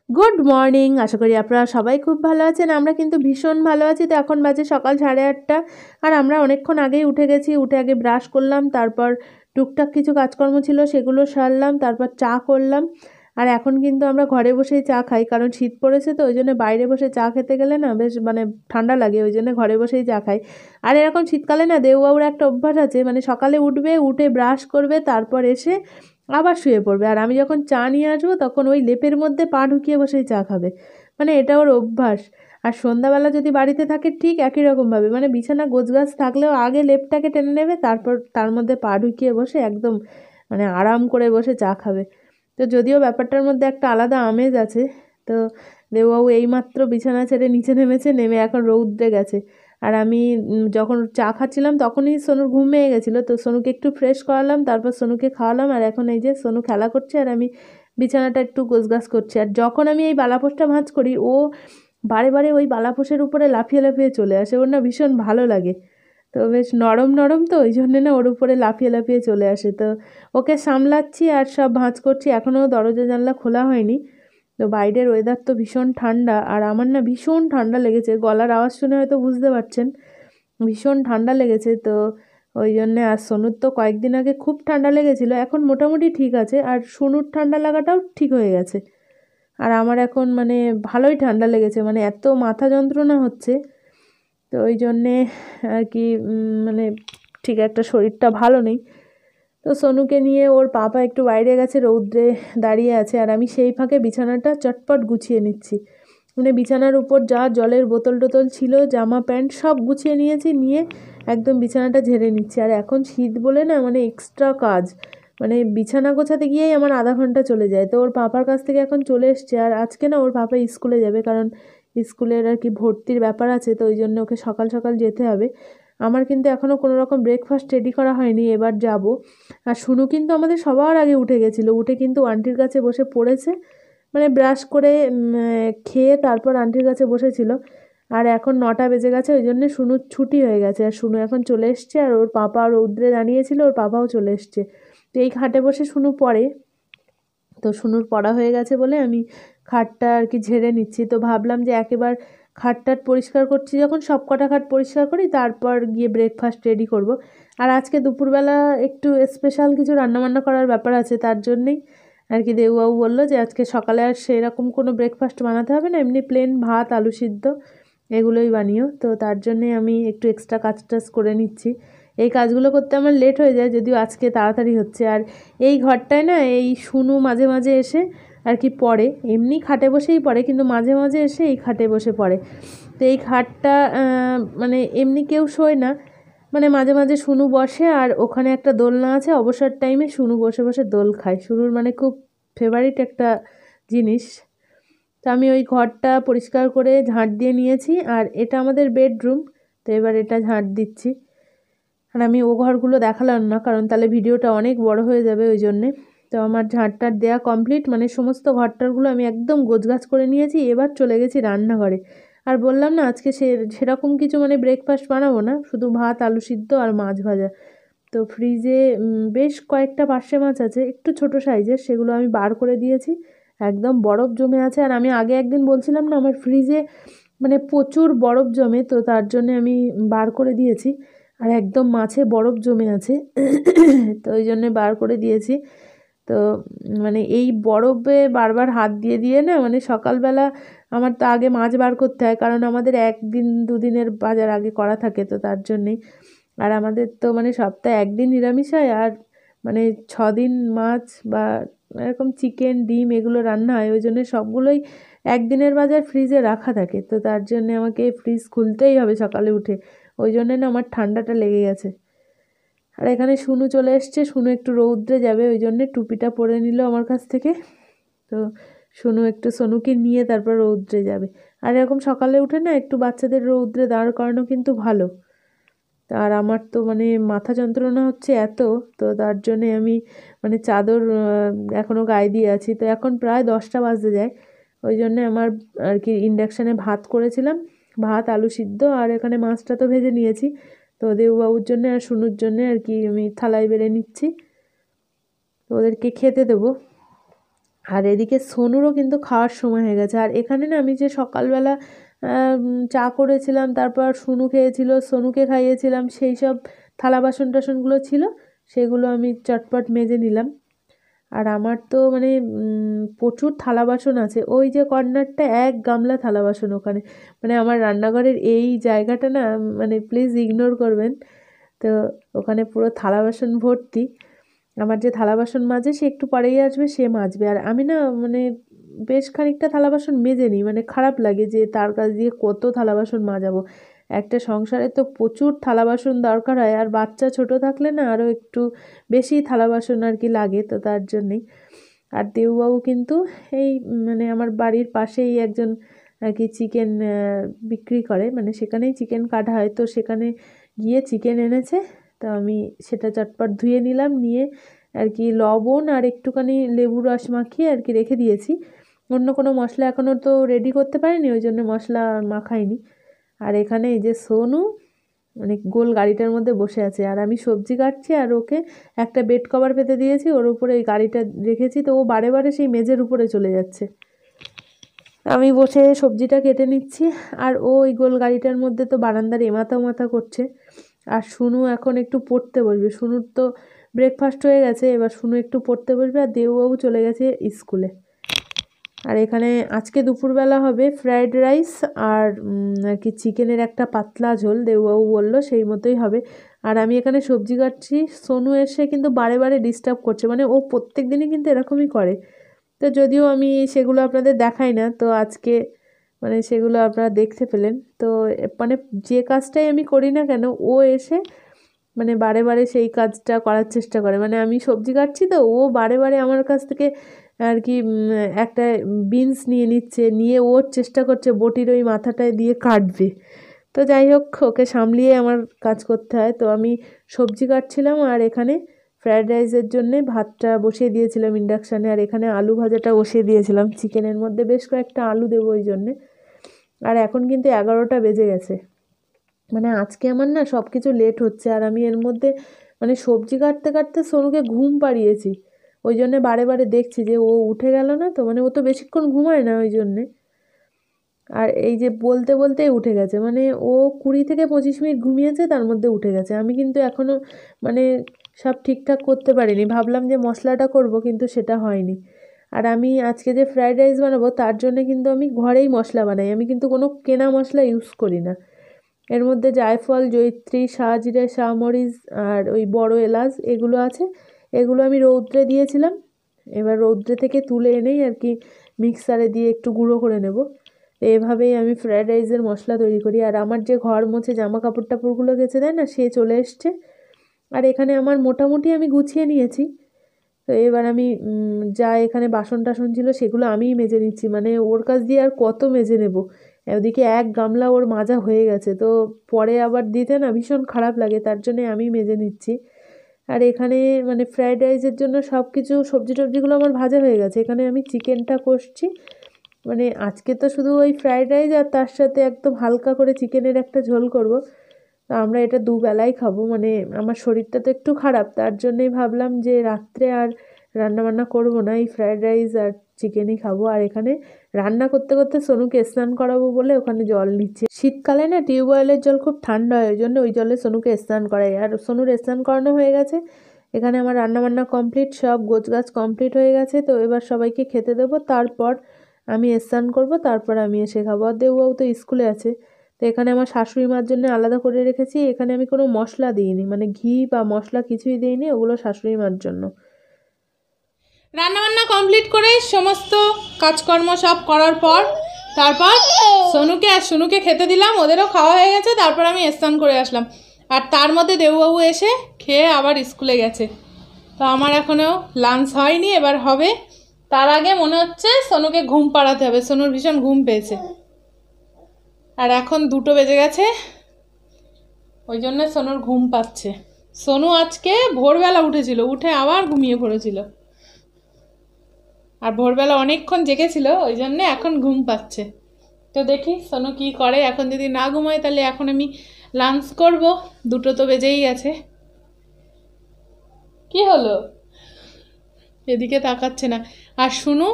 Good morning, আশা করি আপনারা সবাই খুব ভালো আছেন। আমরা কিন্তু ভীষণ ভালো আছি। তো এখন বাজে সকাল 8:30, আর আমরা অনেকক্ষণ আগেই উঠে গেছি। উঠে আগে ব্রাশ করলাম, তারপর টুকটাক কিছু কাজকর্ম ছিল সেগুলো সারলাম, তারপর চা করলাম। আর এখন কিন্তু আমরা ঘরে বসেই চা খাই, কারণ শীত পড়েছে, তো ওই জন্য বাইরে বসে চা খেতে গেলে না বেশ ঠান্ডা লাগে, ওই জন্য ঘরে বসেই চা খাই। আর এরকম শীতকালে না দেউবাবুর একটা অভ্যাস আছে, সকালে উঠবে, উঠে ব্রাশ করবে, তারপর এসে আবার শুয়ে পড়বে। আর আমি যখন চা নিয়ে আসবো তখন ওই লেপের মধ্যে পা ঢুকিয়ে বসেই চা খাবে। এটা ওর অভ্যাস। আর সন্ধ্যাবেলা যদি বাড়িতে থাকে ঠিক একই রকমভাবে, বিছানা গোছগাছ থাকলেও আগে লেপটাকে টেনে নেবে, তারপর তার মধ্যে পা ঢুকিয়ে বসে একদম আরাম করে বসে চা খাবে। তো যদিও ব্যাপারটার মধ্যে একটা আলাদা আমেজ আছে। তো দেববাবু এইমাত্র বিছানা ছেড়ে নিচে নেমেছে, নেমে এখন রৌদ্রে গেছে। আর আমি যখন চা খাচ্ছিলাম তখনই সোনুর ঘুম ভেঙে গেছিলো, তো সোনুকে একটু ফ্রেশ করালাম, তারপর সোনুকে খাওয়ালাম। আর এখন এই যে সোনু খেলা করছে আর আমি বিছানাটা একটু গোছগাছ করছি। আর যখন আমি এই বালাপোষটা ভাঁজ করি, ও বারে বারে ওই বালাপোষের উপরে লাফিয়ে লাফিয়ে চলে আসে। ওর না ভীষণ ভালো লাগে। তো বেশ নরম নরম, তো ওই জন্যে না ওর উপরে লাফিয়ে লাফিয়ে চলে আসে। তো ওকে সামলাচ্ছি আর সব ভাঁজ করছি। এখনও দরজা জানলা খোলা হয়নি। তো বাইরের ওয়েদার তো ভীষণ ঠান্ডা, আর আমার না ভীষণ ঠান্ডা লেগেছে। গলার আওয়াজ শুনে হয়তো বুঝতে পারছেন ভীষণ ঠান্ডা লেগেছে। তো ওই জন্যে, আর সোনুর তো কয়েকদিন আগে খুব ঠান্ডা লেগেছিলো, এখন মোটামুটি ঠিক আছে। আর সোনুর ঠান্ডা লাগাটাও ঠিক হয়ে গেছে। আর আমার এখন ভালোই ঠান্ডা লেগেছে, এত মাথা যন্ত্রণা হচ্ছে। তো ওই জন্যে আর কি ঠিক একটা শরীরটা ভালো নেই। তো সোনুকে নিয়ে ওর পাপা একটু বাইরে গেছে, রৌদ্রে দাঁড়িয়ে আছে, আর আমি সেই ফাঁকে বিছানাটা চটপট গুছিয়ে নিচ্ছি। বিছানার উপর যা জলের বোতল টোতল ছিল, জামা প্যান্ট সব গুছিয়ে নিয়েছি, নিয়ে একদম বিছানাটা ঝেড়ে নিচ্ছি। আর এখন শীত বলে না এক্সট্রা কাজ, বিছানা গোছাতে গিয়েই আমার আধা ঘন্টা চলে যায়। তো ওর পাপার কাছ থেকে এখন চলে এসছে। আর আজকে না ওর পাপা স্কুলে যাবে, কারণ স্কুলের আর কি ভর্তির ব্যাপার আছে, তো ওই জন্য ওকে সকাল সকাল যেতে হবে। আমার কিন্তু এখনও কোনো রকম ব্রেকফাস্ট রেডি করা হয়নি, এবার যাব। আর শুনু কিন্তু আমাদের সবার আগে উঠে গেছিলো, উঠে কিন্তু আন্টির কাছে বসে পড়েছে, ব্রাশ করে খেয়ে তারপর আন্টির কাছে বসেছিল। আর এখন 9টা বেজে গেছে, ওই জন্য শুনুর ছুটি হয়ে গেছে। আর শুনু এখন চলে এসছে, আর ওর পাপা রৌদ্রে দাঁড়িয়েছিল, ওর পাপাও চলে এসছে। তো এই খাটে বসে শুনু পড়ে। তো শুনুর পড়া হয়ে গেছে বলে আমি খাটটা আর কি ঝেড়ে নিচ্ছি। তো ভাবলাম যে একেবার খাটটাট পরিষ্কার করছি যখন, সব কটা খাট পরিষ্কার করি, তারপর গিয়ে ব্রেকফাস্ট রেডি করব। আর আজকে দুপুরবেলা একটু স্পেশাল কিছু রান্নাবান্না করার ব্যাপার আছে, তার জন্যেই আর কি দেববাবু বললো যে আজকে সকালে আর সেরকম কোনো ব্রেকফাস্ট বানাতে হবে না, এমনি প্লেন ভাত আলু সিদ্ধ এগুলোই বানিও। তো তার জন্যে আমি একটু এক্সট্রা কাজ টাজ করে নিচ্ছি। এই কাজগুলো করতে আমার লেট হয়ে যায়, যদিও আজকে তাড়াতাড়ি হচ্ছে। আর এই ঘরটায় না এই শুনু মাঝে মাঝে এসে আর কি পড়ে, এমনি খাটে বসেই পড়ে, কিন্তু মাঝে মাঝে এসে এই খাটে বসে পড়ে। তো এই খাটটা এমনি কেউ শোয় না, মাঝে মাঝে শুনু বসে, আর ওখানে একটা দোলনা আছে, অবসর টাইমে শুনু বসে বসে দোল খায়। শুনুর খুব ফেভারিট একটা জিনিস। তো আমি ওই ঘরটা পরিষ্কার করে ঝাঁট দিয়ে নিয়েছি, আর এটা আমাদের বেডরুম। তো এবার এটা ঝাঁট দিচ্ছি। আর আমি ও ঘরগুলো দেখালাম না, কারণ তাহলে ভিডিওটা অনেক বড় হয়ে যাবে, ওই জন্যে। তো আমার ঝাঁটটার দেয়া কমপ্লিট, সমস্ত ঘরটারগুলো আমি একদম গোছগাছ করে নিয়েছি। এবার চলে গেছি রান্নাঘরে। আর বললাম না আজকে সেরকম কিছু ব্রেকফাস্ট বানাবো না, শুধু ভাত আলু সিদ্ধ আর মাছ ভাজা। তো ফ্রিজে বেশ কয়েকটা পার্শে মাছ আছে, একটু ছোট সাইজের, সেগুলো আমি বার করে দিয়েছি। একদম বরফ জমে আছে। আর আমি আগে একদিন বলছিলাম না আমার ফ্রিজে প্রচুর বরফ জমে, তো তার জন্য আমি বার করে দিয়েছি। আর একদম মাছে বরফ জমে আছে, তো ওই জন্যে বার করে দিয়েছি। তো এই বরফে বারবার হাত দিয়ে দিয়ে না সকালবেলা আমার তো আগে মাছ বার করতে হয়, কারণ আমাদের 1 দিন 2 দিনের বাজার আগে করা থাকে, তো তার জন্যেই। আর আমাদের তো সপ্তাহে 1 দিন নিরামিষ হয়, আর 6 দিন মাছ বা এরকম চিকেন ডিম এগুলো রান্না হয়, ওই জন্য সবগুলোই 1 দিনের বাজার ফ্রিজে রাখা থাকে। তো তার জন্যে আমাকে ফ্রিজ খুলতেই হবে সকালে উঠে, ওই জন্যে না আমার ঠান্ডাটা লেগে গেছে। আর এখানে শুনু চলে এসছে, শুনু একটু রৌদ্রে যাবে, ওই জন্যে টুপিটা পরে নিল আমার কাছ থেকে। তো শুনু একটু সোনুকে নিয়ে তারপর রৌদ্রে যাবে। আর এরকম সকালে উঠে না একটু বাচ্চাদের রৌদ্রে দাঁড় করানো কিন্তু ভালো। আর আমার তো মাথা যন্ত্রণা হচ্ছে এত, তো তার জন্যে আমি চাদর এখনও গায়ে দিয়ে আছি। তো এখন প্রায় 10টা বাজতে যায়, ওই জন্যে আমার আর কি ইন্ডাকশানে ভাত করেছিলাম, ভাত আলু সিদ্ধ, আর এখানে মাছটা তো ভেজে নিয়েছি। তো দেববাবুর জন্যে আর শুনুর জন্যে আর কি আমি থালায় বেড়ে নিচ্ছি, তো ওদেরকে খেতে দেবো। আর এদিকে সোনুরও কিন্তু খাওয়ার সময় হয়ে গেছে। আর এখানে না আমি যে সকালবেলা চা করেছিলাম, তারপর সুনু খেয়েছিল, সোনুকে খাইয়েছিলাম, সেই সব থালা বাসন টাসনগুলো ছিল, সেগুলো আমি চটপট মেজে নিলাম। আর আমার তো মানে প্রচুর থালা বাসন আছে। ওই যে কর্নারটা এক গামলা থালা বাসন ওখানে, মানে আমার রান্নাঘরের এই জায়গাটা না, মানে প্লিজ ইগনোর করবেন। তো ওখানে পুরো থালা বাসন ভর্তি। আমার যে থালা বাসন মাজে সে একটু পরেই আসবে, সে মাজবে। আর আমি না মানে বেশ খানিকটা থালা বাসন মেজে নিই, মানে খারাপ লাগে যে তার কাছ দিয়ে কত থালা বাসন মাজাবো। একটা সংসারে তো প্রচুর থালা বাসন দরকার হয়, আর বাচ্চা ছোট থাকলে না আরও একটু বেশি থালা বাসন আর কি লাগে, তো তার জন্যেই। আর দেবুবাবু কিন্তু এই মানে আমার বাড়ির পাশেই একজন আর কি চিকেন বিক্রি করে, মানে সেখানেই চিকেন কাটা হয়, তো সেখানে গিয়ে চিকেন এনেছে। তো আমি সেটা চটপট ধুয়ে নিলাম, নিয়ে আর কি লবণ আর একটুখানি লেবু রস মাখিয়ে আর কি রেখে দিয়েছি। অন্য কোনো মশলা এখনও তো রেডি করতে পারিনি, ওই জন্য মশলা মাখাইনি। আর এখানে এই যে সোনু মানে গোল গাড়িটার মধ্যে বসে আছে, আর আমি সবজি কাটছি, আর ওকে একটা বেড কভার পেতে দিয়েছি, ওর উপরে এই গাড়িটা রেখেছি, তো ও বারে বারে সেই মেজের উপরে চলে যাচ্ছে। আমি বসে সবজিটা কেটে নিচ্ছি, আর ও ওই গোল গাড়িটার মধ্যে তো বারান্দার এমাথা ওমাথা করছে। আর সুনু এখন একটু পড়তে বসবে, সুনুর তো ব্রেকফাস্ট হয়ে গেছে, এবার সুনু একটু পড়তে বসবে, আর দেবুবাবু চলে গেছে স্কুলে। আর এখানে আজকে দুপুরবেলা হবে ফ্রায়েড রাইস আর আর কি চিকেনের একটা পাতলা ঝোল, দেবুবাবু বললো সেই মতোই হবে। আর আমি এখানে সবজি কাটছি, সোনু এসে কিন্তু বারে বারে ডিস্টার্ব করছে, মানে ও প্রত্যেক দিনই কিন্তু এরকমই করে। তো যদিও আমি সেগুলো আপনাদের দেখাই না, তো আজকে মানে সেগুলো আপনারা দেখতে পেলেন। তো মানে যে কাজটাই আমি করি না কেন, ও এসে মানে বারে বারে সেই কাজটা করার চেষ্টা করে। মানে আমি সবজি কাটছি, তো ও বারে বারে আমার কাছ থেকে আর কি একটা বিনস নিয়ে নিচ্ছে, নিয়ে ওর চেষ্টা করছে বটির ওই মাথাটায় দিয়ে কাটবে। তো যাই হোক, ওকে সামলিয়ে আমার কাজ করতে হয়। তো আমি সবজি কাটছিলাম, আর এখানে ফ্রায়েড রাইসের জন্যে ভাতটা বসিয়ে দিয়েছিলাম ইন্ডাকশানে, আর এখানে আলু ভাজাটা বসিয়ে দিয়েছিলাম। চিকেনের মধ্যে বেশ কয়েকটা আলু দেবো ওই জন্যে। আর এখন কিন্তু 11টা বেজে গেছে, মানে আজকে আমার না সব কিছু লেট হচ্ছে। আর আমি এর মধ্যে মানে সবজি কাটতে কাটতে সোনুকে ঘুম পাড়িয়েছি, ওই জন্যে বারে বারে দেখছি যে ও উঠে গেল না, তো মানে ও তো বেশিক্ষণ ঘুমায় না ওই জন্যে। আর এই যে বলতে বলতেই উঠে গেছে, মানে ও 20 থেকে 25 মিনিট ঘুমিয়েছে, তার মধ্যে উঠে গেছে। আমি কিন্তু এখনও মানে সব ঠিকঠাক করতে পারিনি, ভাবলাম যে মশলাটা করব, কিন্তু সেটা হয়নি। আর আমি আজকে যে ফ্রায়েড রাইস বানাবো তার জন্য কিন্তু আমি ঘরেই মশলা বানাই, আমি কিন্তু কোনো কেনা মশলা ইউজ করি না। এর মধ্যে জায়ফল, জয়িত্রী, শাহজিরা, শাহমরিচ আর ওই বড় এলাচ এগুলো আছে, এগুলো আমি রৌদ্রে দিয়েছিলাম। এবার রৌদ্রে থেকে তুলে এনেই আর কি মিক্সারে দিয়ে একটু গুঁড়ো করে নেব। এভাবেই আমি ফ্রায়েড রাইসের মশলা তৈরি করি। আর আমার যে ঘর মুছে জামা কাপড় টাপড়গুলো গেছে দেয় না, সে চলে এসছে। আর এখানে আমার মোটামুটি আমি গুছিয়ে নিয়েছি। তো এবার আমি যা এখানে বাসন টাসন ছিল সেগুলো আমিই মেজে নিচ্ছি, মানে ওর কাছ দিয়ে আর কত মেজে নেব। ওদিকে এক গামলা ওর মাজা হয়ে গেছে, তো পরে আবার দিতে না ভীষণ খারাপ লাগে, তার জন্যে আমি মেজে নিচ্ছি। আর এখানে মানে ফ্রায়েড রাইসের জন্য সব কিছু সবজি টবজিগুলো আমার ভাজা হয়ে গেছে, এখানে আমি চিকেনটা কষছি। মানে আজকে তো শুধু ওই ফ্রায়েড রাইস, আর তার সাথে একদম হালকা করে চিকেনের একটা ঝোল করব। তো আমরা এটা দুবেলাই খাবো, মানে আমার শরীরটা তো একটু খারাপ, তার জন্যই ভাবলাম যে রাত্রে আর রান্নাবান্না করবো না, এই ফ্রায়েড রাইস আর চিকেনই খাবো। আর এখানে রান্না করতে করতে সোনুকে স্নান করাবো বলে ওখানে জল নিচ্ছে। শীতকালে না টিউবওয়েলের জল খুব ঠান্ডা হয়, ওই জন্য ওই জলে সোনুকে স্নান করাই। আর সোনুর স্নান করানো হয়ে গেছে, এখানে আমার রান্নাবান্না কমপ্লিট, সব গোছগাছ কমপ্লিট হয়ে গেছে। তো এবার সবাইকে খেতে দেবো, তারপর আমি স্নান করব, তারপর আমি এসে খাবো। আর দেবুবাবু তো স্কুলে আছে। তো এখানে আমার শাশুড়ি মার জন্য আলাদা করে রেখেছি, এখানে আমি কোনো মশলা দিইনি, মানে ঘি বা মশলা কিছুই দিইনি, ওগুলো শাশুড়ি মার জন্য। রান্নাবান্না কমপ্লিট করে সমস্ত কাজকর্ম সব করার পর তারপর সোনুকে খেতে দিলাম, ওদেরও খাওয়া হয়ে গেছে, তারপর আমি স্নান করে আসলাম। আর তার মধ্যে দেবুবাবু এসে খেয়ে আবার স্কুলে গেছে। তো আমার এখনও লাঞ্চ হয়নি, এবার হবে। তার আগে মনে হচ্ছে সোনুকে ঘুম পাড়াতে হবে, সোনুর ভীষণ ঘুম পেয়েছে। আর এখন 2টো বেজে গেছে, ওই জন্য সোনুর ঘুম পাচ্ছে। সোনু আজকে ভোরবেলা উঠেছিল, উঠে আবার ঘুমিয়ে পড়েছিল, আর ভোরবেলা অনেকক্ষণ জেগেছিল, ওই জন্যে এখন ঘুম পাচ্ছে। তো দেখি সোনু কী করে, এখন যদি না ঘুমায় তাহলে এখন আমি লাঞ্চ করব, 2টো তো বেজেই গেছে। কি হলো? এদিকে তাকাচ্ছে না। আর শুনু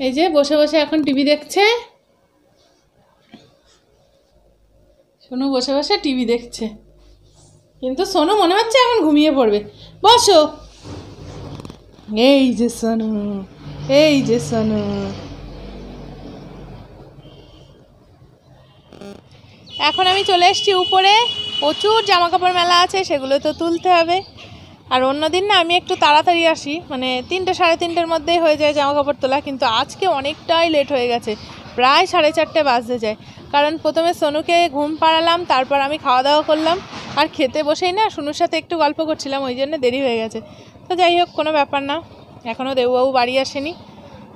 এই যে বসে বসে এখন টিভি দেখছে, সোনু বসে বসে টিভি দেখছে, কিন্তু সোনু মনে হচ্ছে এখন ঘুমিয়ে পড়বে। বসো, এই যে সোনু, এই যে সোনু। এখন আমি চলে এসেছি উপরে, প্রচুর জামা কাপড় মেলা আছে, সেগুলো তো তুলতে হবে। আর অন্যদিন না আমি একটু তাড়াতাড়ি আসি, মানে 3টে সাড়ে 3টের মধ্যেই হয়ে যায় জামা কাপড় তোলা, কিন্তু আজকে অনেকটাই লেট হয়ে গেছে, প্রায় 4:30 বাজতে যায়। কারণ প্রথমে সোনুকে ঘুম পাড়ালাম, তারপর আমি খাওয়া দাওয়া করলাম, আর খেতে বসেই না সোনুর সাথে একটু গল্প করছিলাম, ওই জন্য দেরি হয়ে গেছে। তো যাই হোক, কোনো ব্যাপার না। এখনও দেববাবু বাড়ি আসেনি,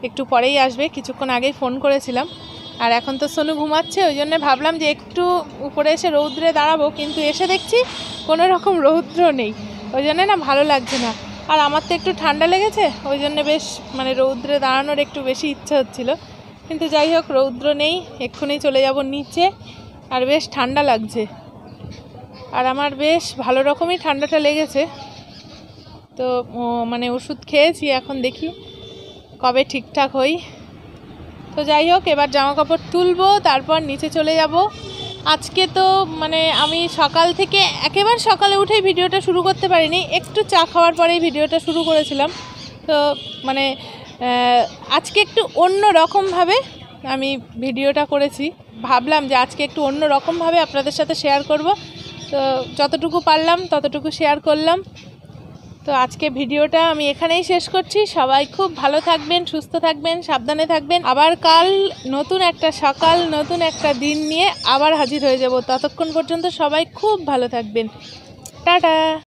একটু পরেই আসবে, কিছুক্ষণ আগেই ফোন করেছিলাম। আর এখন তো সোনু ঘুমাচ্ছে, ওই জন্য ভাবলাম যে একটু উপরে এসে রৌদ্রে দাঁড়াবো, কিন্তু এসে দেখছি কোনো রকম রৌদ্র নেই, ওই জন্যে না ভালো লাগছে না। আর আমার তো একটু ঠান্ডা লেগেছে, ওই জন্য বেশ মানে রৌদ্রে দাঁড়ানোর একটু বেশি ইচ্ছা হচ্ছিলো, কিন্তু যাই হোক রৌদ্র নেই, এক্ষুনি চলে যাব নিচে। আর বেশ ঠান্ডা লাগছে, আর আমার বেশ ভালো রকমই ঠান্ডাটা লেগেছে। তো মানে ওষুধ খেয়েছি, এখন দেখি কবে ঠিকঠাক হই। তো যাই হোক, এবার জামা কাপড় তুলবো, তারপর নিচে চলে যাব। আজকে তো মানে আমি সকাল থেকে একেবারে সকালে উঠেই ভিডিওটা শুরু করতে পারিনি, একটু চা খাওয়ার পরেই ভিডিওটা শুরু করেছিলাম। তো মানে আজকে একটু অন্য রকমভাবে আমি ভিডিওটা করেছি, ভাবলাম যে আজকে একটু অন্য রকমভাবে আপনাদের সাথে শেয়ার করব। তো যতটুকু পারলাম ততটুকু শেয়ার করলাম। তো আজকে ভিডিওটা আমি এখানেই শেষ করছি। সবাই খুব ভালো থাকবেন, সুস্থ থাকবেন, সাবধানে থাকবেন। আবার কাল নতুন একটা সকাল, নতুন একটা দিন নিয়ে আবার হাজির হয়ে যাব। ততক্ষণ পর্যন্ত সবাই খুব ভালো থাকবেন। টাটা।